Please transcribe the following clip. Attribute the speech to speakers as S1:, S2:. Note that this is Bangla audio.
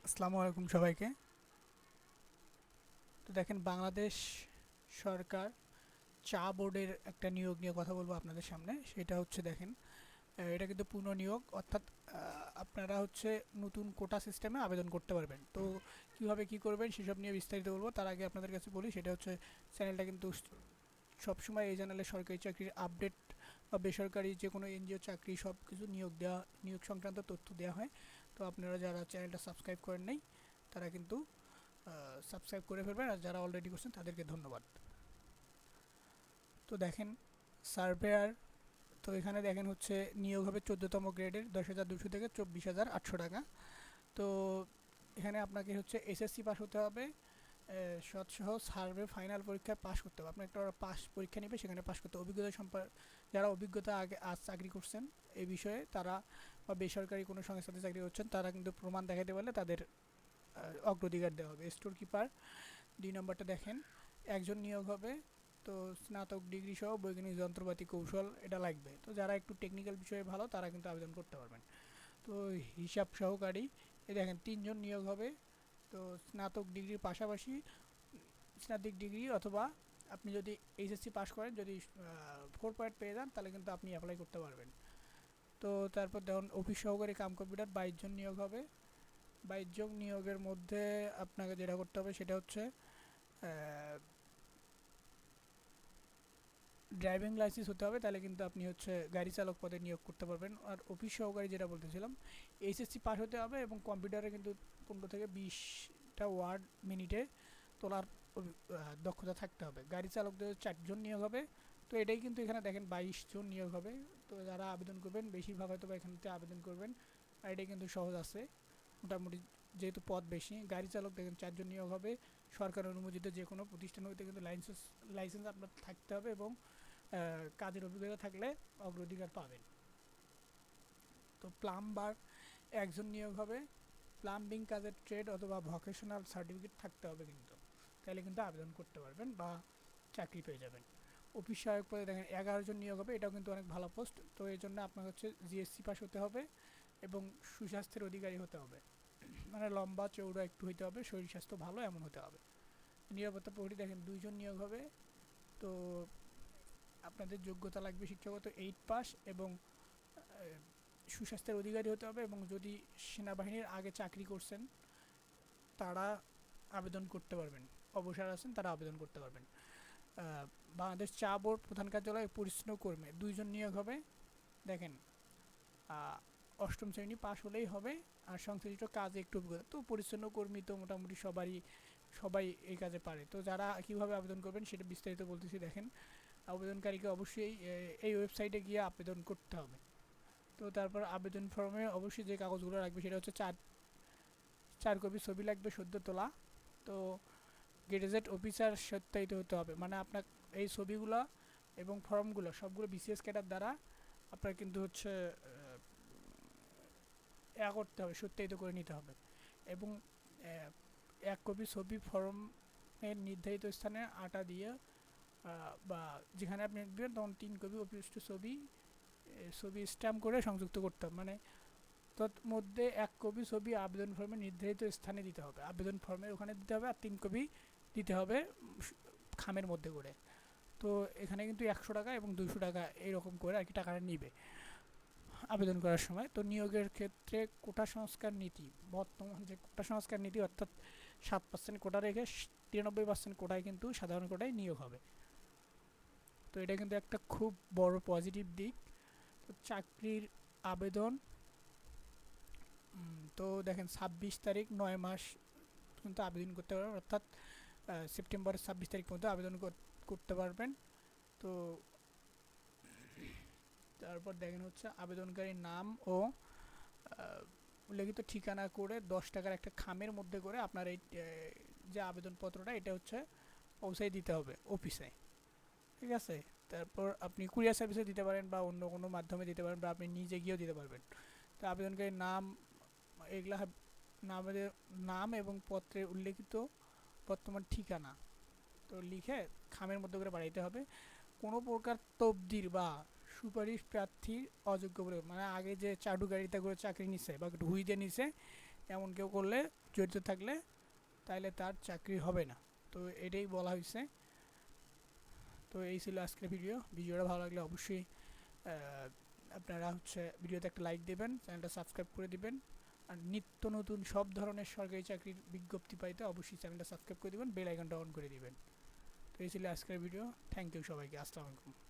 S1: আসসালামু আলাইকুম সবাইকে। তো দেখেন, বাংলাদেশ সরকার চা বোর্ডের একটা নিয়োগ নিয়ে কথা বলবো আপনাদের সামনে। সেটা হচ্ছে দেখেন, এটা কিন্তু পুনঃনিয়োগ, অর্থাৎ আপনারা হচ্ছে নতুন কোটা সিস্টেমে আবেদন করতে পারবেন। তো কিভাবে কি করবেন সেসব নিয়ে বিস্তারিত বলবো। তার আগে আপনাদের কাছে বলি, সেটা হচ্ছে চ্যানেলটা কিন্তু সবসময় এই চ্যানেলে সরকারি চাকরির আপডেট বা বেসরকারি যে কোনো এনজিও চাকরি সব কিছু নিয়োগ সংক্রান্ত তথ্য দেওয়া হয়। তো আপনারা যারা চ্যানেলটা সাবস্ক্রাইব করেন নাই তারা কিন্তু সাবস্ক্রাইব করে ফেলবেন, আর যারা অলরেডি করছেন তাদেরকে ধন্যবাদ। তো দেখেন, সার্ভেয়ার, তো এখানে দেখেন হচ্ছে নিয়োগ হবে 14তম গ্রেডের 10,200 থেকে 24,800 টাকা। তো এখানে আপনাকে হচ্ছে এসএসসি পাস হতে হবে, সৎসহ সার্ভে ফাইনাল পরীক্ষায় পাস করতে হবে। আপনার একটা পাস পরীক্ষা নেবে, সেখানে পাস করতে হবে। অভিজ্ঞতা যারা অভিজ্ঞতা আগে আজ চাকরি করছেন এই বিষয়ে, তারা বা বেসরকারি কোনো সংস্থাতে চাকরি করছেন, তারা কিন্তু প্রমাণ দেখাতে পারলে তাদের অগ্রাধিকার দেওয়া হবে। স্টোর কিপার 2 নম্বরটা দেখেন, একজন নিয়োগ হবে। তো স্নাতক ডিগ্রি সহ বৈজ্ঞানিক যন্ত্রপাতি কৌশল এটা লাগবে। তো যারা একটু টেকনিক্যাল বিষয়ে ভালো তারা কিন্তু আবেদন করতে পারবেন। তো হিসাব সহকারী, এই দেখেন 3 জন নিয়োগ হবে। তো স্নাতক ডিগ্রির পাশাপাশি স্নাতক ডিগ্রি, অথবা আপনি যদি এইচএসসি পাস করেন, যদি 4 পয়েন্ট পেয়ে যান, তাহলে কিন্তু আপনি অ্যাপ্লাই করতে পারবেন। তো তারপর দেখুন, অফিস সহকারী কাম কম্পিউটার 22 জন নিয়োগ হবে। 22 জন নিয়োগের মধ্যে আপনাকে যেটা করতে হবে সেটা হচ্ছে ড্রাইভিং লাইসেন্স হতে হবে, তাহলে কিন্তু আপনি হচ্ছে গাড়ি চালক পদে নিয়োগ করতে পারবেন। আর অফিস সহকারী যেটা বলতেছিলাম, এইচএসসি পাস হতে হবে এবং কম্পিউটারে কিন্তু 15 থেকে 20টা ওয়ার্ড মিনিটে তোলার দক্ষতা থাকতে হবে। গাড়ি চালকদের 4 জন নিয়োগ হবে। তো এটাই কিন্তু এখানে দেখেন 22 জন নিয়োগ হবে। তো যারা আবেদন করবেন বেশিরভাগ হয়তো বা এখানতে আবেদন করবেন, আর এটাই কিন্তু সহজ আছে মোটামুটি, যেহেতু পদ বেশি। গাড়ি চালক দেখেন 4 জন নিয়োগ হবে। সরকার অনুমোদিত যে কোনো প্রতিষ্ঠান হইতে কিন্তু লাইসেন্স আপনার থাকতে হবে, এবং কাজের অভিজ্ঞতা থাকলে অগ্রাধিকার পাবেন। তো প্লাম্বার 1 জন নিয়োগ হবে। প্লাম্বিং কাজের ট্রেড অথবা ভোকেশনাল সার্টিফিকেট থাকতে হবে কিন্তু, তাহলে কিন্তু আবেদন করতে পারবেন বা চাকরি পেয়ে যাবেন। অফিস সহায়ক পদে দেখেন 11 জন নিয়োগ হবে। এটাও কিন্তু অনেক ভালো পোস্ট। তো এই জন্য আপনার হচ্ছে জিএসসি পাস হতে হবে এবং সুস্বাস্থ্যের অধিকারী হতে হবে, মানে লম্বা চৌড়া একটু হইতে হবে, শরীর স্বাস্থ্য ভালো এমন হতে হবে। নিরাপত্তা প্রহরী দেখেন 2 জন নিয়োগ হবে। তো আপনাদের যোগ্যতা লাগবে শিক্ষাগত 8 পাস এবং সুস্বাস্থ্যের অধিকারী হতে হবে, এবং যদি সেনাবাহিনীর আগে চাকরি করছেন তারা আবেদন করতে পারবেন। অবসর আছেন তারা আবেদন করতে পারবেন। বাংলাদেশ চা বোর্ড প্রধান কার্যালয়ে পরিচ্ছন্ন কর্মী 2 জন নিয়োগ হবে। দেখেন, অষ্টম শ্রেণী পাস হলেই হবে, আর সংশ্লিষ্ট কাজে একটু অভিজ্ঞতা। তো পরিচ্ছন্ন কর্মী তো মোটামুটি সবাই এই কাজে পারে। তো যারা কীভাবে আবেদন করবেন সেটা বিস্তারিত বলতেছি। দেখেন, আবেদনকারীকে অবশ্যই এই ওয়েবসাইটে গিয়ে আবেদন করতে হবে। তো তারপর আবেদন ফর্মে অবশ্যই যে কাগজগুলো লাগবে সেটা হচ্ছে 4 কপি ছবি লাগবে সদ্য তোলা। তো গেজেট অফিসার সত্যায়িত হতে হবে, মানে আপনার এই ছবিগুলো এবং ফর্মগুলো সবগুলো বিসিএস ক্যাডার দ্বারা আপনার কিন্তু হচ্ছে করতে হবে, সত্যায়িত করে নিতে হবে। এবং 1 কপি ছবি ফর্মের নির্ধারিত স্থানে আটা দিয়ে বা যেখানে আপনি দেবেন তখন 3 কপি অফিস ছবি স্ট্যাম্প করে সংযুক্ত করতে হবে। মানে তৎমধ্যে 1 কপি ছবি আবেদন ফর্মে নির্ধারিত স্থানে দিতে হবে, আবেদন ফর্মের ওখানে দিতে হবে, আর 3 কপি দিতে হবে খামের মধ্যে করে। তো এখানে কিন্তু 100 টাকা এবং 200 টাকা এইরকম করে আর কি টাকাটা নিবে আবেদন করার সময়। তো নিয়োগের ক্ষেত্রে কোটা সংস্কার নীতি, বর্তমান যে কোটা সংস্কার নীতি, অর্থাৎ 7% কোটা রেখে 93% কোটায় কিন্তু সাধারণ কোটায় নিয়োগ হবে। তো এটা কিন্তু একটা খুব বড় পজিটিভ দিক। তো চাকরির আবেদন, তো দেখেন 26 তারিখ 9 মাস কিন্তু আবেদন করতে পারবেন, অর্থাৎ সেপ্টেম্বরের 26 তারিখ পর্যন্ত আবেদন করতে পারবেন। তো তারপর দেখেন হচ্ছে আবেদনকারীর নাম ও উল্লেখিত ঠিকানা করে 10 টাকার একটা খামের মধ্যে করে আপনার এই যে আবেদনপত্রটা এটা হচ্ছে পৌঁছাই দিতে হবে অফিসে, ঠিক আছে। তারপর আপনি কুরিয়ার সার্ভিসে দিতে পারেন বা অন্য কোনো মাধ্যমে দিতে পারেন, বা আপনি নিজে গিয়েও দিতে পারবেন। তো আবেদনকারীর নাম, এগুলা নামের নাম এবং পত্রে উল্লেখিত বর্তমান ঠিকানা তো লিখে খামের মধ্যে করে বাড়াইতে হবে। কোনো প্রকার তবদির বা সুপারিশ প্রার্থীর অযোগ্য বলে, মানে আগে যে চাটু গাড়িতে করে চাকরি নিছে বা ঢুই দিয়ে নিছে এমন কেউ করলে জড়িত থাকলে তাহলে তার চাকরি হবে না। তো এটাই বলা হয়েছে। তো এই ছিল আজকের ভিডিওটা ভালো লাগলে অবশ্যই আপনারা ভিডিওতে একটা লাইক দেবেন, চ্যানেলটা সাবস্ক্রাইব করে দিবেন, আর নিত্য নতুন সব ধরনের সরকারি চাকরির বিজ্ঞপ্তি পাইতে অবশ্যই চ্যানেলটা সাবস্ক্রাইব করে দিবেন, বেল আইকনটা অন করে দিবেন। তো এই ছিল আজকের ভিডিও। থ্যাংক ইউ সবাইকে। আসসালামু আলাইকুম।